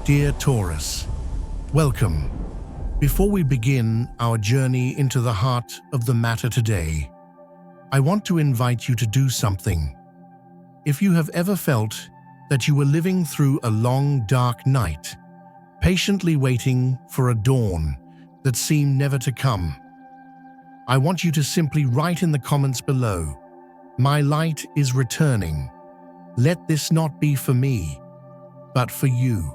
Dear Taurus, welcome. Before we begin our journey into the heart of the matter today, I want to invite you to do something. If you have ever felt that you were living through a long, dark night, patiently waiting for a dawn that seemed never to come, I want you to simply write in the comments below, "My light is returning. Let this not be for me, but for you."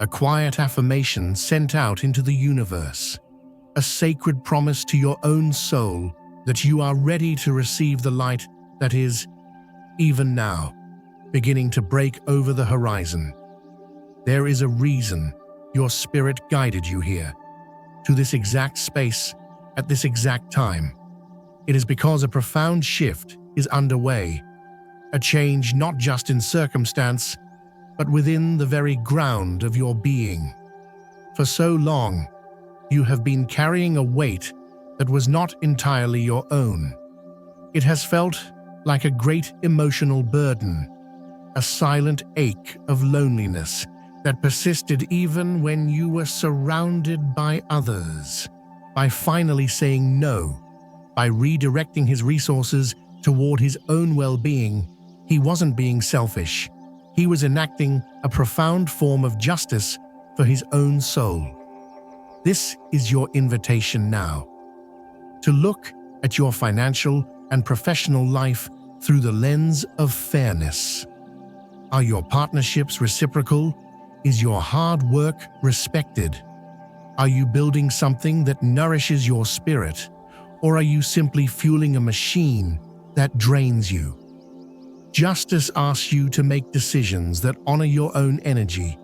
A quiet affirmation sent out into the universe, a sacred promise to your own soul that you are ready to receive the light that is, even now, beginning to break over the horizon. There is a reason your spirit guided you here, to this exact space, at this exact time. It is because a profound shift is underway, a change not just in circumstance, but within the very ground of your being. For so long, you have been carrying a weight that was not entirely your own. It has felt like a great emotional burden, a silent ache of loneliness that persisted even when you were surrounded by others. By finally saying no, by redirecting his resources toward his own well-being, he wasn't being selfish. He was enacting a profound form of justice for his own soul. This is your invitation now, to look at your financial and professional life through the lens of fairness. Are your partnerships reciprocal? Is your hard work respected? Are you building something that nourishes your spirit, or are you simply fueling a machine that drains you? Justice asks you to make decisions that honor your own energy.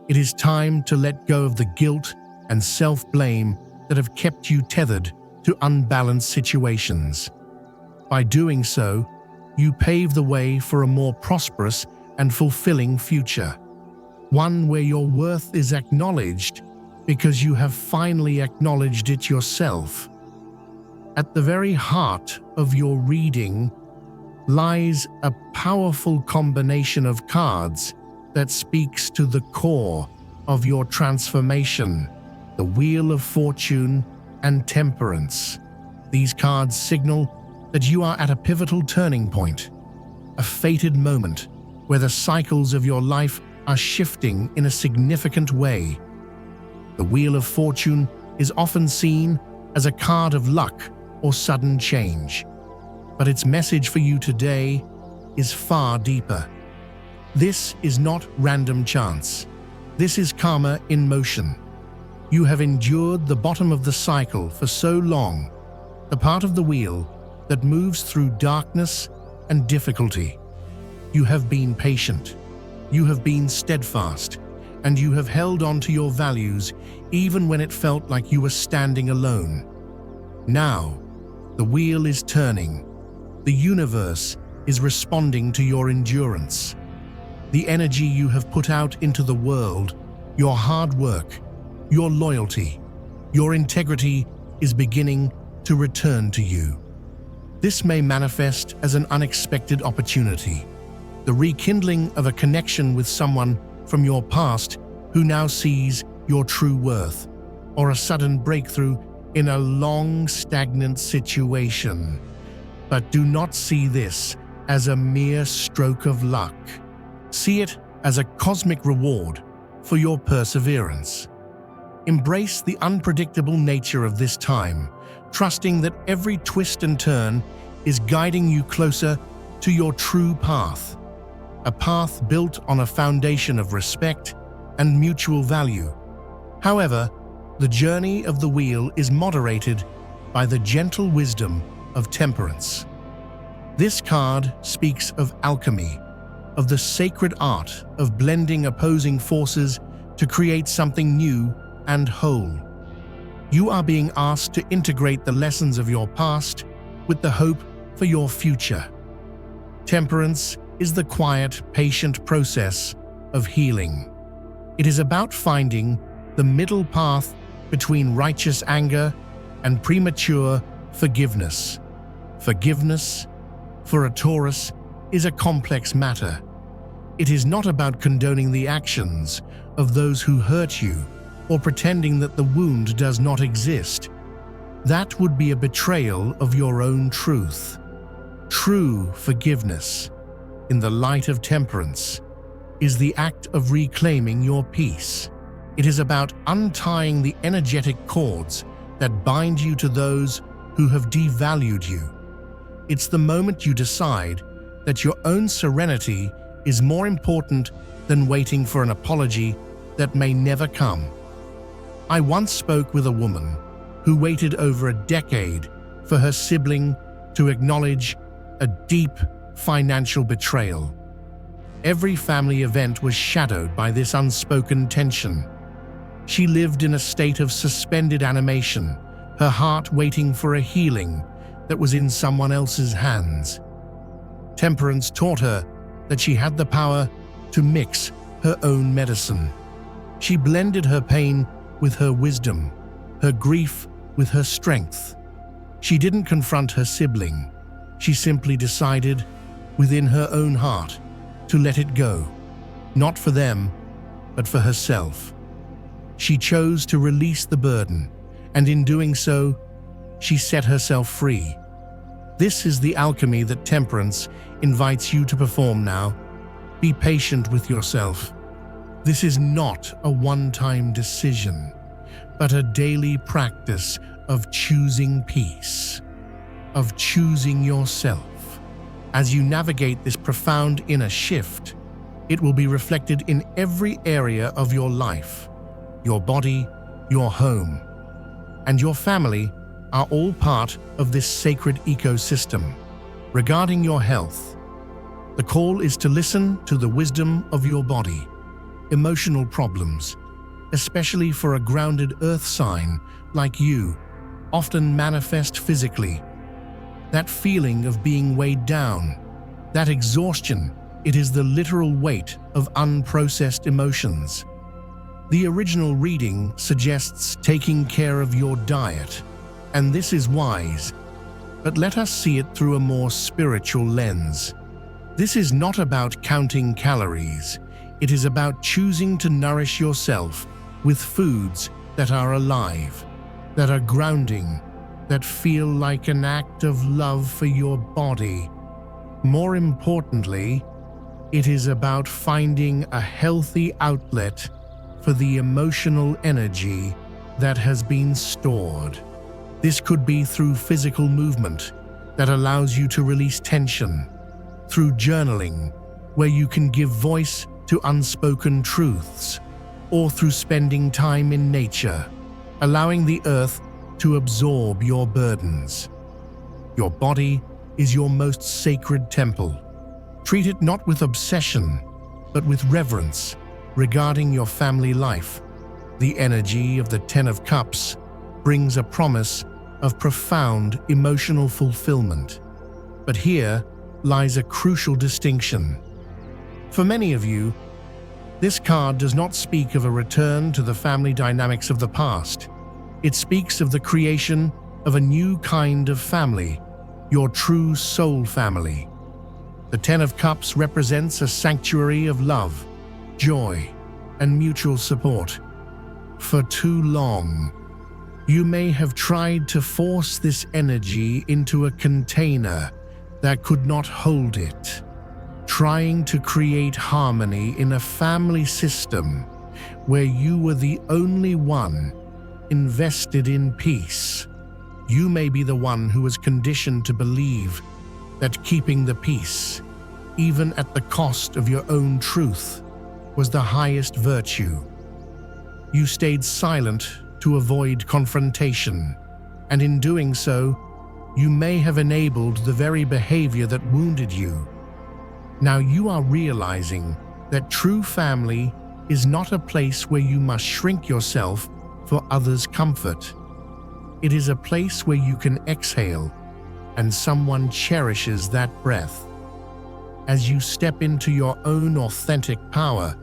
It is time to let go of the guilt and self-blame that have kept you tethered to unbalanced situations. By doing so, you pave the way for a more prosperous and fulfilling future, one where your worth is acknowledged because you have finally acknowledged it yourself. At the very heart of your reading lies a powerful combination of cards that speaks to the core of your transformation, the Wheel of Fortune and Temperance. These cards signal that you are at a pivotal turning point, a fated moment where the cycles of your life are shifting in a significant way. The Wheel of Fortune is often seen as a card of luck or sudden change, but its message for you today is far deeper. This is not random chance. This is karma in motion. You have endured the bottom of the cycle for so long, the part of the wheel that moves through darkness and difficulty. You have been patient, you have been steadfast, and you have held on to your values even when it felt like you were standing alone. Now, the wheel is turning. The universe is responding to your endurance. The energy you have put out into the world, your hard work, your loyalty, your integrity is beginning to return to you. This may manifest as an unexpected opportunity, the rekindling of a connection with someone from your past who now sees your true worth, or a sudden breakthrough in a long, stagnant situation. But do not see this as a mere stroke of luck. See it as a cosmic reward for your perseverance. Embrace the unpredictable nature of this time, trusting that every twist and turn is guiding you closer to your true path, a path built on a foundation of respect and mutual value. However, the journey of the wheel is moderated by the gentle wisdom of temperance. This card speaks of alchemy, of the sacred art of blending opposing forces to create something new and whole. You are being asked to integrate the lessons of your past with the hope for your future. Temperance is the quiet, patient process of healing. It is about finding the middle path between righteous anger and premature forgiveness. Forgiveness, for a Taurus, is a complex matter. It is not about condoning the actions of those who hurt you or pretending that the wound does not exist. That would be a betrayal of your own truth. True forgiveness, in the light of temperance, is the act of reclaiming your peace. It is about untying the energetic cords that bind you to those who have devalued you. It's the moment you decide that your own serenity is more important than waiting for an apology that may never come. I once spoke with a woman who waited over a decade for her sibling to acknowledge a deep financial betrayal. Every family event was shadowed by this unspoken tension. She lived in a state of suspended animation, her heart waiting for a healing that was in someone else's hands. Temperance taught her that she had the power to mix her own medicine. She blended her pain with her wisdom, her grief with her strength. She didn't confront her sibling. She simply decided, within her own heart, to let it go, not for them, but for herself. She chose to release the burden, and in doing so, she set herself free. This is the alchemy that temperance invites you to perform now. Be patient with yourself. This is not a one-time decision, but a daily practice of choosing peace, of choosing yourself. As you navigate this profound inner shift, it will be reflected in every area of your life. Your body, your home, and your family are all part of this sacred ecosystem. Regarding your health, the call is to listen to the wisdom of your body. Emotional problems, especially for a grounded earth sign like you, often manifest physically. That feeling of being weighed down, that exhaustion, it is the literal weight of unprocessed emotions. The original reading suggests taking care of your diet, and this is wise, but let us see it through a more spiritual lens. This is not about counting calories. It is about choosing to nourish yourself with foods that are alive, that are grounding, that feel like an act of love for your body. More importantly, it is about finding a healthy outlet for the emotional energy that has been stored. This could be through physical movement that allows you to release tension, through journaling, where you can give voice to unspoken truths, or through spending time in nature, allowing the earth to absorb your burdens. Your body is your most sacred temple. Treat it not with obsession, but with reverence. Regarding your family life, the energy of the Ten of Cups brings a promise of profound emotional fulfillment. But here lies a crucial distinction. For many of you, this card does not speak of a return to the family dynamics of the past. It speaks of the creation of a new kind of family, your true soul family. The Ten of Cups represents a sanctuary of love, joy, and mutual support. For too long, you may have tried to force this energy into a container that could not hold it, trying to create harmony in a family system where you were the only one invested in peace. You may be the one who was conditioned to believe that keeping the peace, even at the cost of your own truth, was the highest virtue. You stayed silent to avoid confrontation, and in doing so, you may have enabled the very behavior that wounded you. Now you are realizing that true family is not a place where you must shrink yourself for others' comfort. It is a place where you can exhale, and someone cherishes that breath. As you step into your own authentic power,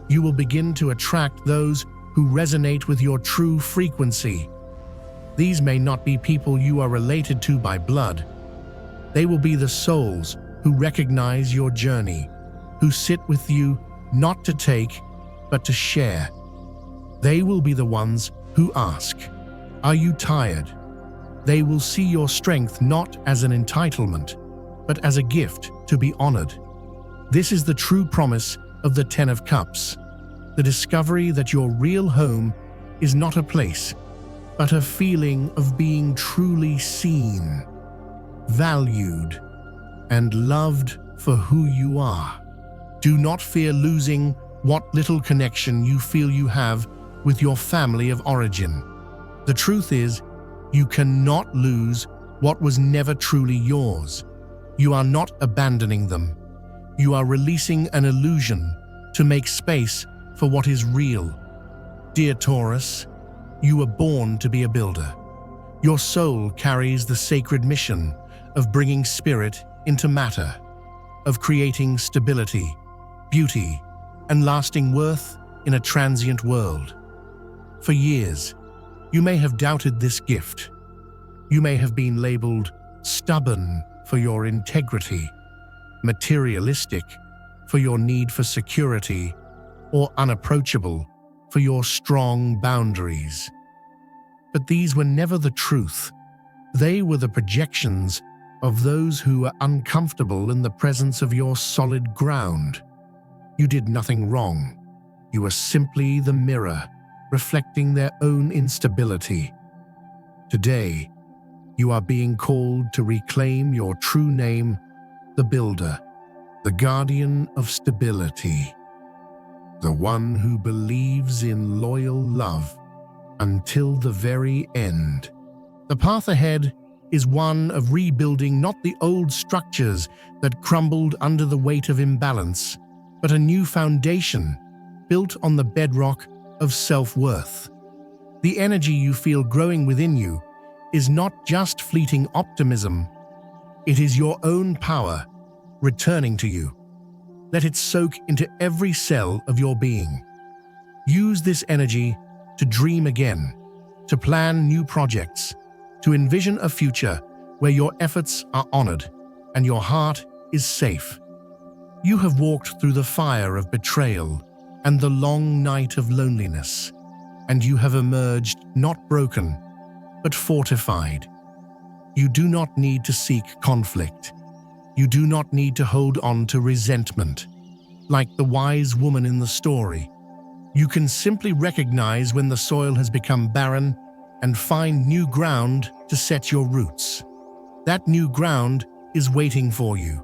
you will begin to attract those who resonate with your true frequency. These may not be people you are related to by blood. They will be the souls who recognize your journey, who sit with you not to take, but to share. They will be the ones who ask, "Are you tired?" They will see your strength not as an entitlement, but as a gift to be honored. This is the true promise of the Ten of Cups, the discovery that your real home is not a place, but a feeling of being truly seen, valued, and loved for who you are. Do not fear losing what little connection you feel you have with your family of origin. The truth is, you cannot lose what was never truly yours. You are not abandoning them. You are releasing an illusion to make space for what is real. Dear Taurus, you were born to be a builder. Your soul carries the sacred mission of bringing spirit into matter, of creating stability, beauty, and lasting worth in a transient world. For years, you may have doubted this gift. You may have been labeled stubborn for your integrity, materialistic for your need for security, or unapproachable for your strong boundaries. But these were never the truth. They were the projections of those who were uncomfortable in the presence of your solid ground. You did nothing wrong. You were simply the mirror, reflecting their own instability. Today, you are being called to reclaim your true name, the Builder, the guardian of stability, the one who believes in loyal love until the very end. The path ahead is one of rebuilding not the old structures that crumbled under the weight of imbalance, but a new foundation built on the bedrock of self-worth. The energy you feel growing within you is not just fleeting optimism. It is your own power returning to you. Let it soak into every cell of your being. Use this energy to dream again, to plan new projects, to envision a future where your efforts are honored and your heart is safe. You have walked through the fire of betrayal and the long night of loneliness, and you have emerged not broken, but fortified. You do not need to seek conflict. You do not need to hold on to resentment. Like the wise woman in the story, you can simply recognize when the soil has become barren and find new ground to set your roots. That new ground is waiting for you.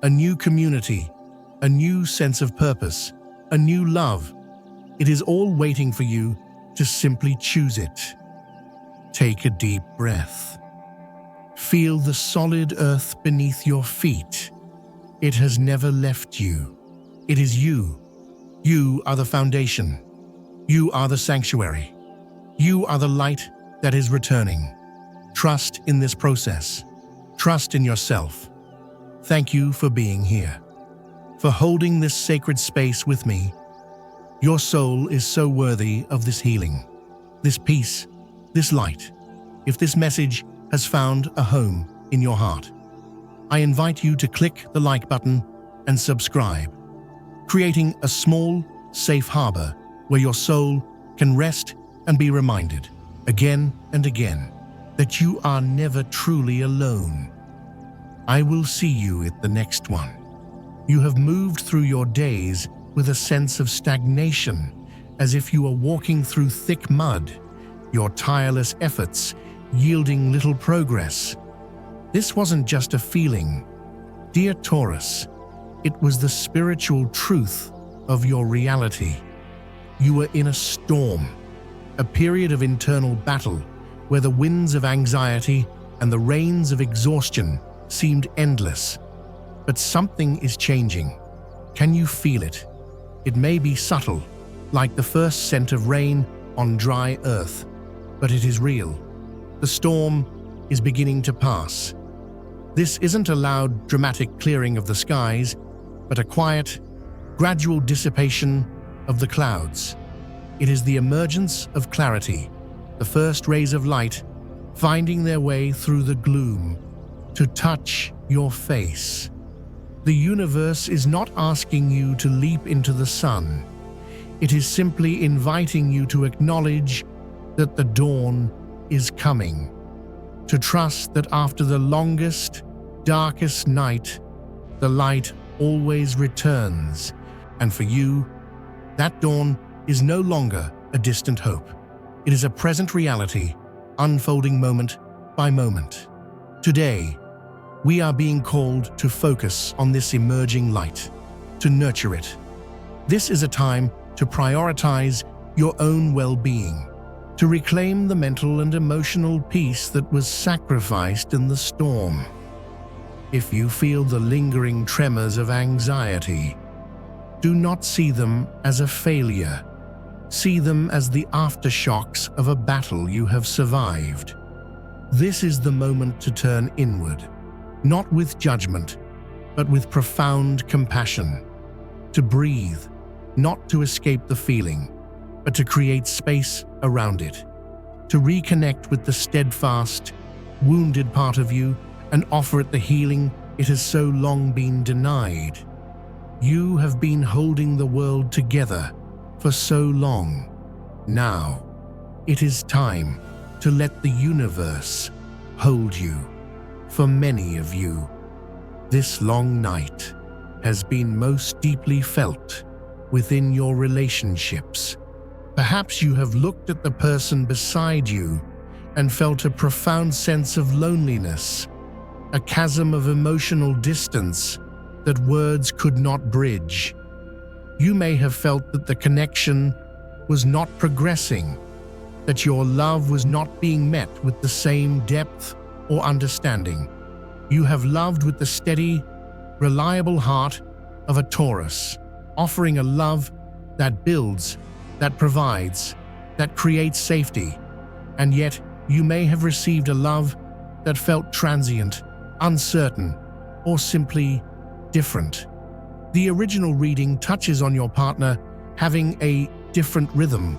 A new community, a new sense of purpose, a new love. It is all waiting for you to simply choose it. Take a deep breath. Feel the solid earth beneath your feet. It has never left you. It is you. You are the foundation. You are the sanctuary. You are the light that is returning. Trust in this process. Trust in yourself. Thank you for being here, for holding this sacred space with me. Your soul is so worthy of this healing, this peace, this light. If this message has found a home in your heart, I invite you to click the like button and subscribe, creating a small, safe harbor where your soul can rest and be reminded again and again that you are never truly alone. I will see you at the next one. You have moved through your days with a sense of stagnation, as if you are walking through thick mud, your tireless efforts yielding little progress. This wasn't just a feeling. Dear Taurus, it was the spiritual truth of your reality. You were in a storm, a period of internal battle where the winds of anxiety and the rains of exhaustion seemed endless. But something is changing. Can you feel it? It may be subtle, like the first scent of rain on dry earth, but it is real. The storm is beginning to pass. This isn't a loud, dramatic clearing of the skies, but a quiet, gradual dissipation of the clouds. It is the emergence of clarity, the first rays of light finding their way through the gloom to touch your face. The universe is not asking you to leap into the sun. It is simply inviting you to acknowledge that the dawn is coming, to trust that after the longest, darkest night, the light always returns, and for you, that dawn is no longer a distant hope. It is a present reality, unfolding moment by moment. Today, we are being called to focus on this emerging light, to nurture it. This is a time to prioritize your own well-being, to reclaim the mental and emotional peace that was sacrificed in the storm. If you feel the lingering tremors of anxiety, do not see them as a failure. See them as the aftershocks of a battle you have survived. This is the moment to turn inward, not with judgment, but with profound compassion. To breathe, not to escape the feeling, but to create space around it. To reconnect with the steadfast, wounded part of you and offer it the healing it has so long been denied. You have been holding the world together for so long. Now, it is time to let the universe hold you. For many of you, this long night has been most deeply felt within your relationships. Perhaps you have looked at the person beside you and felt a profound sense of loneliness, a chasm of emotional distance that words could not bridge. You may have felt that the connection was not progressing, that your love was not being met with the same depth or understanding. You have loved with the steady, reliable heart of a Taurus, offering a love that builds, that provides, that creates safety. And yet, you may have received a love that felt transient, uncertain, or simply different. The original reading touches on your partner having a different rhythm,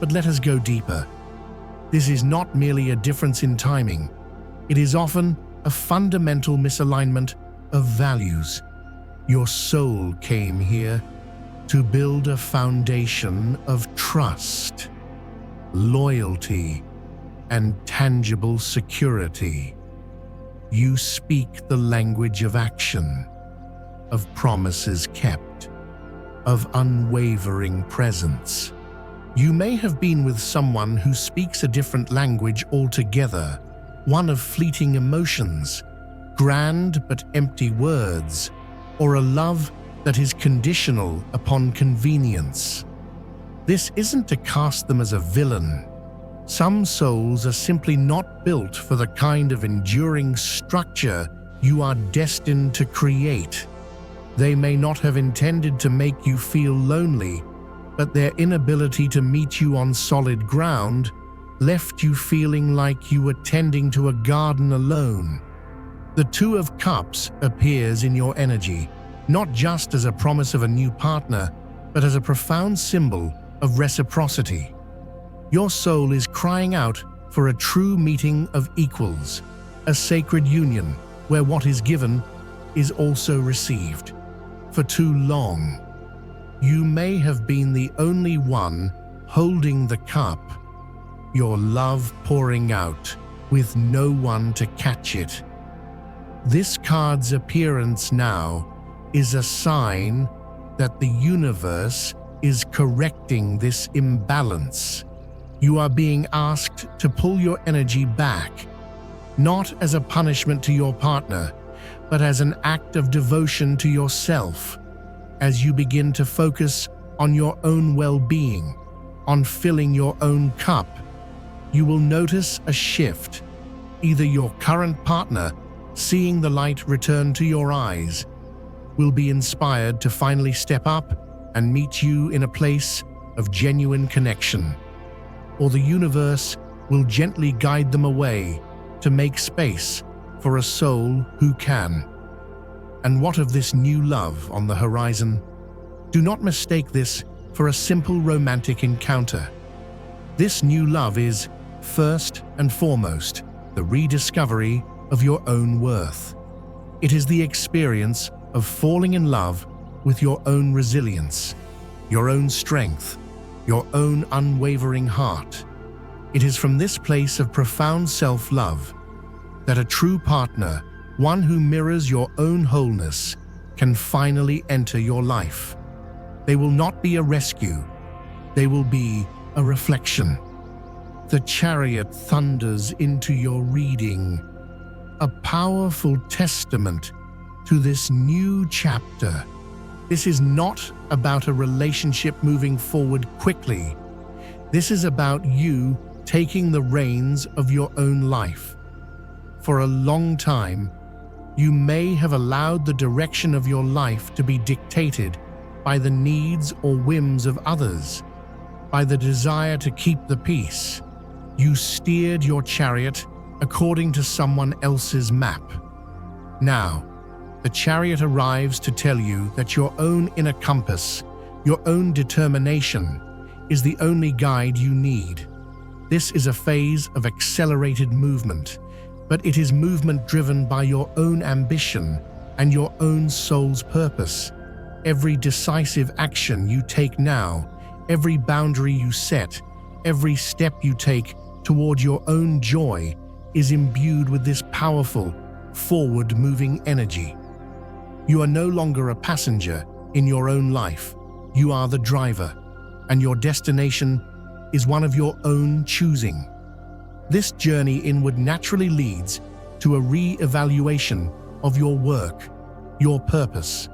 but let us go deeper. This is not merely a difference in timing. It is often a fundamental misalignment of values. Your soul came here to build a foundation of trust, loyalty, and tangible security. You speak the language of action, of promises kept, of unwavering presence. You may have been with someone who speaks a different language altogether, one of fleeting emotions, grand but empty words, or a love that is conditional upon convenience. This isn't to cast them as a villain. Some souls are simply not built for the kind of enduring structure you are destined to create. They may not have intended to make you feel lonely, but their inability to meet you on solid ground left you feeling like you were tending to a garden alone. The Two of Cups appears in your energy, not just as a promise of a new partner, but as a profound symbol of reciprocity. Your soul is crying out for a true meeting of equals, a sacred union where what is given is also received. For too long, you may have been the only one holding the cup, your love pouring out with no one to catch it. This card's appearance now is a sign that the universe is correcting this imbalance. You are being asked to pull your energy back, not as a punishment to your partner, but as an act of devotion to yourself. As you begin to focus on your own well-being, on filling your own cup, you will notice a shift. Either your current partner, seeing the light return to your eyes, will be inspired to finally step up and meet you in a place of genuine connection, or the universe will gently guide them away to make space for a soul who can. And what of this new love on the horizon? Do not mistake this for a simple romantic encounter. This new love is, first and foremost, the rediscovery of your own worth. It is the experience of falling in love with your own resilience, your own strength, your own unwavering heart. It is from this place of profound self-love that a true partner, one who mirrors your own wholeness, can finally enter your life. They will not be a rescue, they will be a reflection. The Chariot thunders into your reading, a powerful testament to this new chapter. This is not about a relationship moving forward quickly. This is about you taking the reins of your own life. For a long time, you may have allowed the direction of your life to be dictated by the needs or whims of others, by the desire to keep the peace. You steered your chariot according to someone else's map. Now, the Chariot arrives to tell you that your own inner compass, your own determination, is the only guide you need. This is a phase of accelerated movement, but it is movement driven by your own ambition and your own soul's purpose. Every decisive action you take now, every boundary you set, every step you take toward your own joy is imbued with this powerful, forward-moving energy. You are no longer a passenger in your own life. You are the driver, and your destination is one of your own choosing. This journey inward naturally leads to a re-evaluation of your work, your purpose,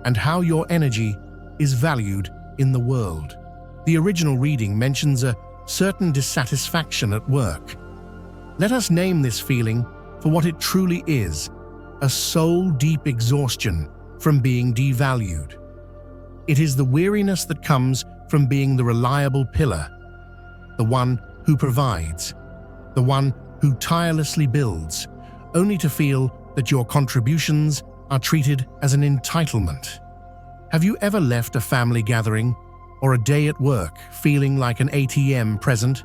and how your energy is valued in the world. The original reading mentions a certain dissatisfaction at work. Let us name this feeling for what it truly is: a soul-deep exhaustion from being devalued. It is the weariness that comes from being the reliable pillar, the one who provides, the one who tirelessly builds, only to feel that your contributions are treated as an entitlement. Have you ever left a family gathering or a day at work feeling like an ATM, present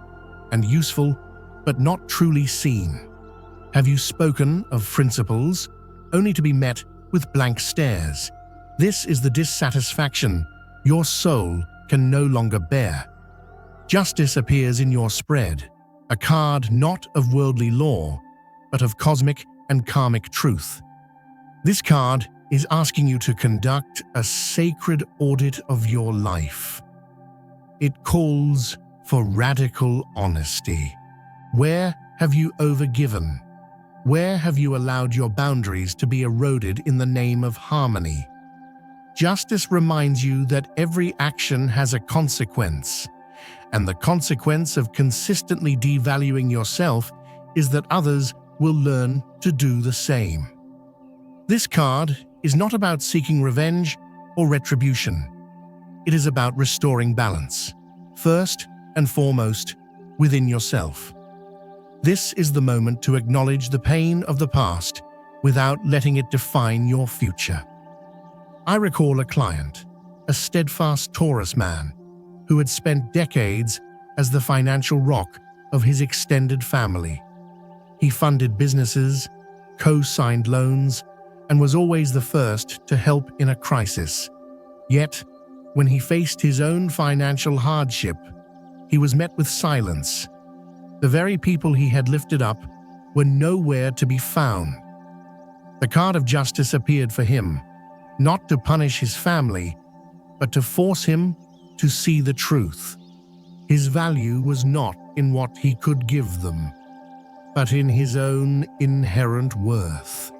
and useful, but not truly seen? Have you spoken of principles only to be met with blank stares? This is the dissatisfaction your soul can no longer bear. Justice appears in your spread, a card not of worldly law, but of cosmic and karmic truth. This card is asking you to conduct a sacred audit of your life. It calls for radical honesty. Where have you overgiven? Where have you allowed your boundaries to be eroded in the name of harmony? Justice reminds you that every action has a consequence, and the consequence of consistently devaluing yourself is that others will learn to do the same. This card is not about seeking revenge or retribution. It is about restoring balance, first and foremost, within yourself. This is the moment to acknowledge the pain of the past without letting it define your future. I recall a client, a steadfast Taurus man, who had spent decades as the financial rock of his extended family. He funded businesses, co-signed loans, and was always the first to help in a crisis. Yet, when he faced his own financial hardship, he was met with silence. The very people he had lifted up were nowhere to be found. The card of justice appeared for him, not to punish his family, but to force him to see the truth. His value was not in what he could give them, but in his own inherent worth.